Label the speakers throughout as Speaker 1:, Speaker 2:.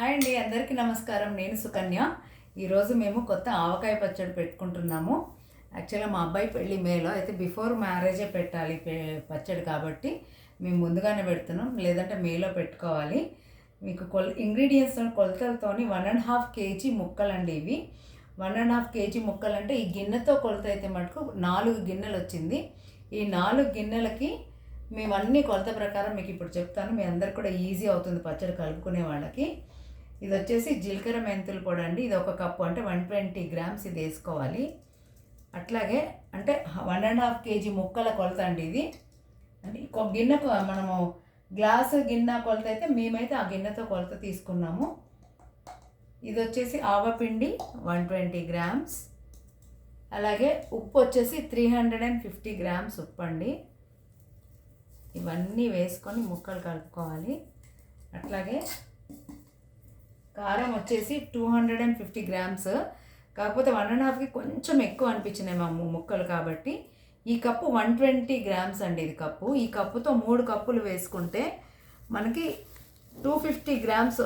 Speaker 1: Hi అండి, అందరికీ నమస్కారం. నేను సుకన్య. ఈరోజు మేము కొత్త ఆవకాయ పచ్చడి పెట్టుకుంటున్నాము. యాక్చువల్గా మా అబ్బాయి పెళ్ళి మేలో అయితే బిఫోర్ మ్యారేజే పెట్టాలి పచ్చడి, కాబట్టి మేము ముందుగానే పెడుతున్నాం, లేదంటే మేలో పెట్టుకోవాలి. మీకు ఇంగ్రీడియంట్స్ కొలతలతోని 1.5 kg ముక్కలండి ఇవి. 1.5 kg ముక్కలు అంటే ఈ గిన్నెతో కొలత అయితే మటుకు 4 గిన్నెలు వచ్చింది. ఈ 4 గిన్నెలకి మేము అన్ని కొలత ప్రకారం మీకు ఇప్పుడు చెప్తాను. మీ అందరికి కూడా ఈజీ అవుతుంది పచ్చడి కలుపుకునే వాళ్ళకి. ఇది వచ్చేసి జీలకర్ర మెంతుల పొడి అండి. ఇది 1 కప్పు అంటే 120 grams ఇది వేసుకోవాలి. అట్లాగే అంటే 1.5 kg ముక్కల కొలత అండి ఇది. అంటే ఒక గిన్నెకు మనము గ్లాసు గిన్నె కొలత అయితే మేమైతే ఆ గిన్నెతో కొలత తీసుకున్నాము. ఇది వచ్చేసి ఆవపిండి 120 grams. అలాగే ఉప్పు వచ్చేసి 350 grams ఉప్పు అండి. ఇవన్నీ వేసుకొని ముక్కలు కలుపుకోవాలి. అట్లాగే కారం వచ్చేసి 250 grams. కాకపోతే 1.5కి కొంచెం ఎక్కువ అనిపించినాయి మా ముక్కలు, కాబట్టి ఈ కప్పు 120 grams అండి. ఇది కప్పు. ఈ కప్పుతో 3 కప్పులు వేసుకుంటే మనకి 250 grams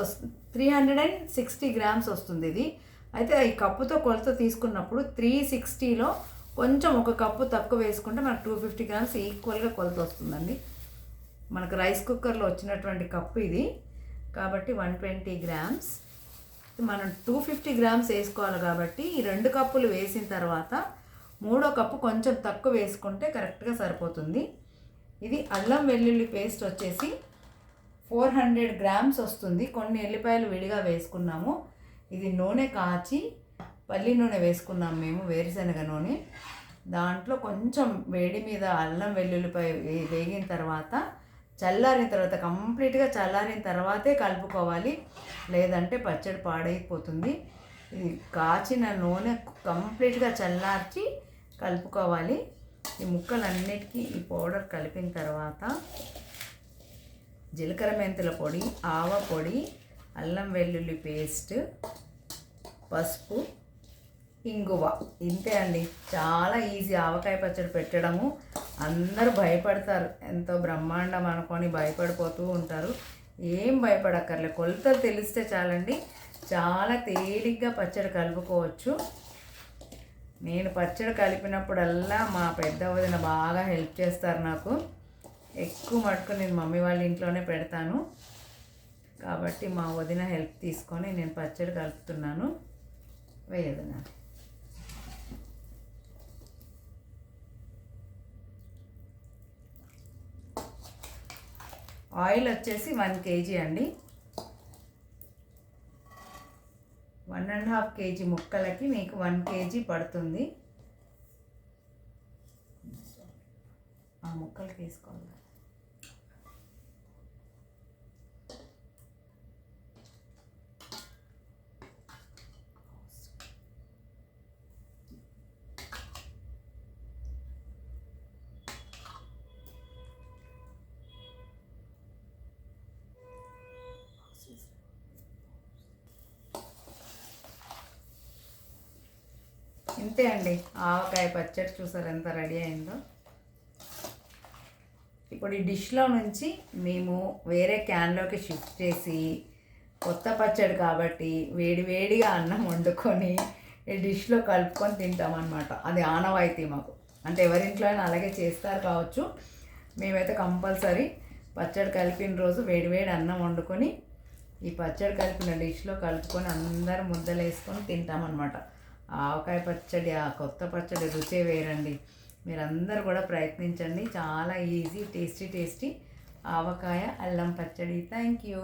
Speaker 1: 360 grams వస్తుంది ఇది. అయితే ఈ కప్పుతో కొలత తీసుకున్నప్పుడు 360లో కొంచెం 1 కప్పు తక్కువ వేసుకుంటే మనకు 250 grams ఈక్వల్గా కొలత వస్తుందండి. మనకు రైస్ కుక్కర్లో వచ్చినటువంటి కప్పు ఇది, కాబట్టి 120 grams. మనం 250 grams వేసుకోవాలి, కాబట్టి ఈ 2 కప్పులు వేసిన తర్వాత 3వ కప్పు కొంచెం తక్కువ వేసుకుంటే కరెక్ట్గా సరిపోతుంది. ఇది అల్లం వెల్లుల్లి పేస్ట్ వచ్చేసి 400 grams వస్తుంది. కొన్ని ఎల్లిపాయలు విడిగా వేసుకున్నాము. ఇది నూనె కాచి పల్లి నూనె వేసుకున్నాము మేము, వేరుశనగ నూనె. దాంట్లో కొంచెం వేడి మీద అల్లం వెల్లుల్లిపాయ వేగిన తర్వాత చల్లారిన తర్వాత కంప్లీట్గా చల్లారిన తర్వాతే కలుపుకోవాలి, లేదంటే పచ్చడి పాడైపోతుంది. ఇది కాచిన నూనె కంప్లీట్గా చల్లార్చి కలుపుకోవాలి. ఈ ముక్కలన్నిటికీ ఈ పౌడర్ కలిపిన తర్వాత జీలకర్ర మెంతుల పొడి, ఆవ పొడి, అల్లం వెల్లుల్లి పేస్ట్, పసుపు, ఇంగువ. ఇంతే అండి, చాలా ఈజీ ఆవకాయ పచ్చడి పెట్టడము. అందరూ భయపడతారు, ఎంతో బ్రహ్మాండం అనుకొని భయపడిపోతూ ఉంటారు. ఏం భయపడక్కర్లే, కొలతలు తెలిస్తే చాలండి, చాలా తేలిగ్గా పచ్చడి కలుపుకోవచ్చు. నేను పచ్చడి కలిపినప్పుడల్లా మా పెద్ద వదిన బాగా హెల్ప్ చేస్తారు నాకు. ఎక్కువ మటుకు నేను మమ్మీ వాళ్ళ ఇంట్లోనే పెడతాను, కాబట్టి మా వదిన హెల్ప్ తీసుకొని నేను పచ్చడి కలుపుతున్నాను. వేయదనా ఆయిల్ వచ్చేసి 1 kg అండి. 1.5 kg ముక్కలకి మీకు 1 kg పడుతుంది. ఆ ముక్కలకి వేసుకోవాలి. ఇంతే అండి, ఆవకాయ పచ్చడి చూసారు ఎంత రెడీ అయిందో. ఇప్పుడు ఈ డిష్లో నుంచి మేము వేరే క్యాన్లోకి షిఫ్ట్ చేసి, కొత్త పచ్చడి కాబట్టి వేడివేడిగా అన్నం వండుకొని ఈ డిష్లో కలుపుకొని తింటామన్నమాట. అది ఆనవాయితీ మాకు. అంటే ఎవరింట్లో అయినా అలాగే చేస్తారు కావచ్చు, మేమైతే కంపల్సరీ పచ్చడి కలిపిన రోజు వేడివేడి అన్నం వండుకొని ఈ పచ్చడి కలిపిన డిష్లో కలుపుకొని అందరూ ముద్దలు వేసుకొని తింటామన్నమాట. ఆవకాయ పచ్చడి, ఆ కొత్త పచ్చడి రుచే వేరండి. మీరందరూ కూడా ప్రయత్నించండి. చాలా ఈజీ, టేస్టీ ఆవకాయ అల్లం పచ్చడి. Thank you.